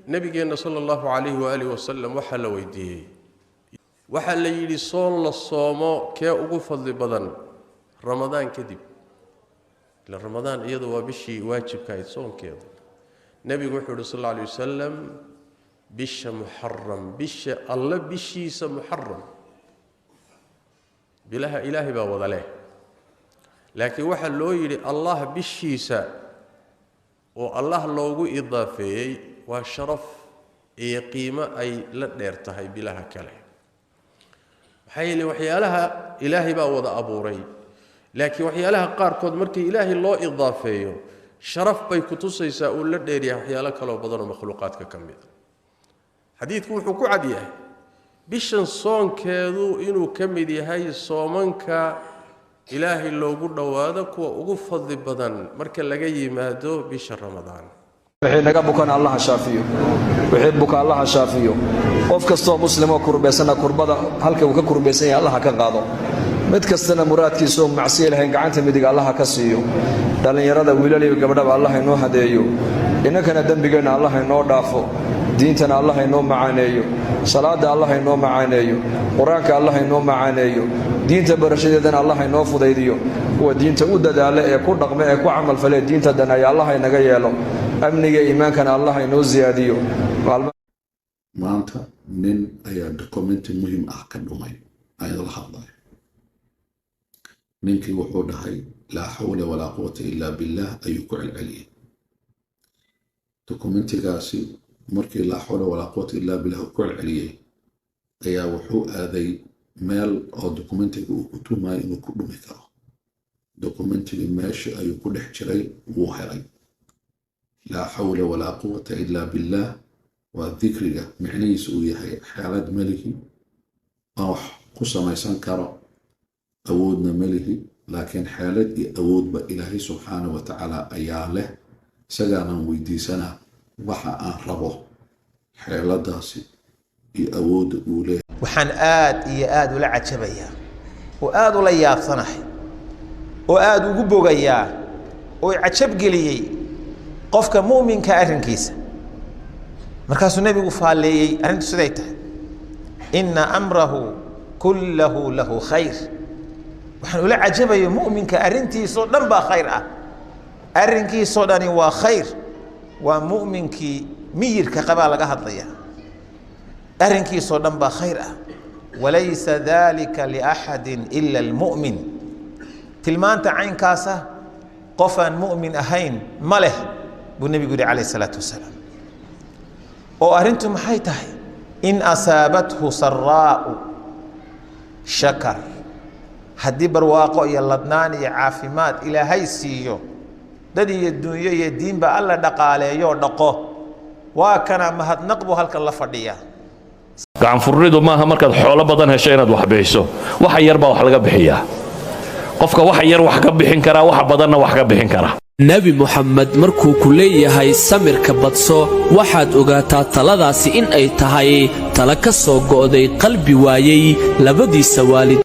نبينا صلى الله عليه وآله وسلم وحل ويديه وحل يلي صون للصوم كي أغفض بدن رمضان كذب لرمضان يضوى بشي واجب كاي صون كذا نبي محمد صلى الله عليه وسلم بش محرم بش الله بشي محرم بلها إلهي باوضله لكن وحل لو يلي الله بشيسا والله لوغو إضافي وشرف إي قيمة أي لا ديرتهي بلها كله حيلي وحيالها إلهي باوض أبوري لكن وحيالها قاركود مركي إلهي الله إضافي شرف بي كتوسيسا ولا ديريا وحيالك لو بدن مخلوقاتك كميد حديث وحكو عديه بشن صون كيدو إنو كميد هاي صومنك إلهي لوغو دوادا كوا ugu fadli badan marka laga yimaado bisha Ramadaan wixii naga bukan Allah shaafiyo wixii buka Allah shaafiyo qof kasto muslim oo kurbeysana kurbada halka uu ka kurbeysay Allah ka qaado mid kastana muraadkiisa oo macsiyo lahayn gacanta midig Allah ka siiyo dhalinyarada wiilal iyo gabdhaha Allah inoo hadeeyo inagana dambigeena Allah inoo dhaafo diintana Allah inoo macaaneeyo salaada Allah inoo macaaneeyo quraanka Allah inoo macaaneeyo diinta barashadeedana Allah inoo fudaydiyo kuwa diinta u dadaala ee ku dhaqma ee ku amal falay diinta dana ay Allah inaga yeelo amniga iimaankana Allah inoo ziyaadiyo maanta nin ayaa document muhiim ah ka dhumay ayada la hadlay ninkii wuxuu dhahay la hawla wala quwwata illa billah ayuu ku celceliyay documentigaasi markii la hawla wala quwwata illa billah ku celceliyay ayaa wuxuu aaday meel oo documentiga uu ku tumaay inuu ku dhumi karo documentiga meesha ayuu ku dhex jiray wuu helay la hawla wala quwwata illa billah wa dhikriga macnihiisu uu yahay xaalad malihi oo ku samaysan karo awoodna malihi laakiin xaalad iyo awoodba ilaahay subxaanahu wa tacaala ayaa leh isagaana weydiisana waxa aan rabo xaaladaasi iyo awoodda uu leeyahay waxaan aad iyo aad ula cajabayaa oo aad ula yaabsanahay oo aad ugu bogayaa oo cajab geliyay qofka muuminka arrinkiisa markaasuu nabigu faaleeyay arrintu siday tahay inna amrahu kullahu lahu khayr waxaan ula cajabayaa muuminka arrintiisa dhan baa khayr ah arrinkiisa dhani waa khayr waa muuminkii miyirka qaba laga hadlaya arrinkiisa dhan baa khayr ah walaysa dhalika li ahadin illa almu'min tilmaanta caynkaasa qofan mu'min ahayn maleh buu nabigu yiri calayhi salaatu wasalaam oo arrintu maxay tahay in asaabathu sarraa'u shakar haddii barwaaqo iyo ladnaan iyo caafimaad ilaahay siiyo dad iyo dunyo iyo diinba alla dhaqaaleeyo dhaqo waa kana mahadnaq buu halkan la fadhiyaa gacan furnidu maaha markaad xoolo badan hesho inaad wax bixiso waxa yar baa wax laga bixiyaa qofka waxa yar wax ka bixin kara wax badanna wax ka bixin kara nabi muhammad markuu ku leeyahay samirka badso waxaad ogaataa taladaasi in ay tahay tala ka soo go'day qalbi waayay labadiisa waalid